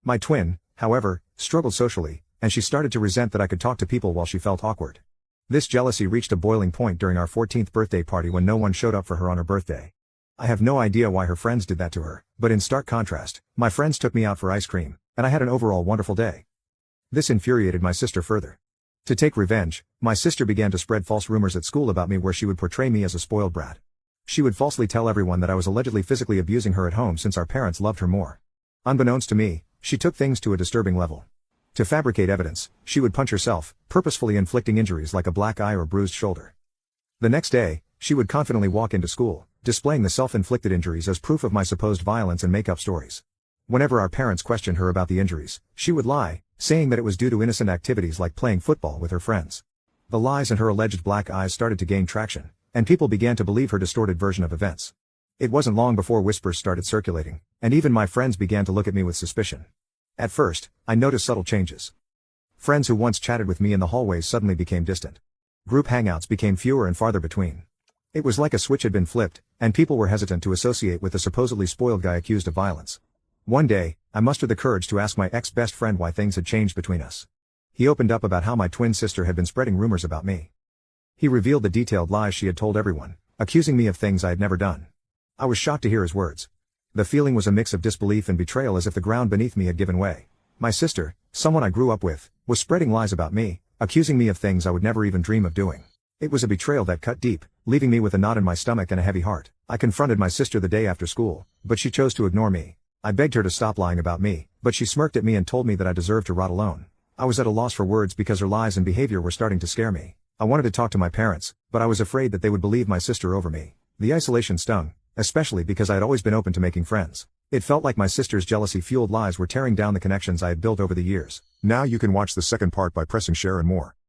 My twin, however, struggled socially, and she started to resent that I could talk to people while she felt awkward. This jealousy reached a boiling point during our 14th birthday party when no one showed up for her on her birthday. I have no idea why her friends did that to her, but in stark contrast, my friends took me out for ice cream, and I had an overall wonderful day. This infuriated my sister further. To take revenge, my sister began to spread false rumors at school about me where she would portray me as a spoiled brat. She would falsely tell everyone that I was allegedly physically abusing her at home since our parents loved her more. Unbeknownst to me, she took things to a disturbing level. To fabricate evidence, she would punch herself, purposefully inflicting injuries like a black eye or bruised shoulder. The next day, she would confidently walk into school, displaying the self-inflicted injuries as proof of my supposed violence and make-up stories. Whenever our parents questioned her about the injuries, she would lie, saying that it was due to innocent activities like playing football with her friends. The lies and her alleged black eyes started to gain traction, and people began to believe her distorted version of events. It wasn't long before whispers started circulating, and even my friends began to look at me with suspicion. At first, I noticed subtle changes. Friends who once chatted with me in the hallways suddenly became distant. Group hangouts became fewer and farther between. It was like a switch had been flipped, and people were hesitant to associate with the supposedly spoiled guy accused of violence. One day, I mustered the courage to ask my ex-best friend why things had changed between us. He opened up about how my twin sister had been spreading rumors about me. He revealed the detailed lies she had told everyone, accusing me of things I had never done. I was shocked to hear his words. The feeling was a mix of disbelief and betrayal, as if the ground beneath me had given way. My sister, someone I grew up with, was spreading lies about me, accusing me of things I would never even dream of doing. It was a betrayal that cut deep, leaving me with a knot in my stomach and a heavy heart. I confronted my sister the day after school, but she chose to ignore me. I begged her to stop lying about me, but she smirked at me and told me that I deserved to rot alone. I was at a loss for words because her lies and behavior were starting to scare me. I wanted to talk to my parents, but I was afraid that they would believe my sister over me. The isolation stung, especially because I had always been open to making friends. It felt like my sister's jealousy-fueled lies were tearing down the connections I had built over the years. Now you can watch the second part by pressing share and more.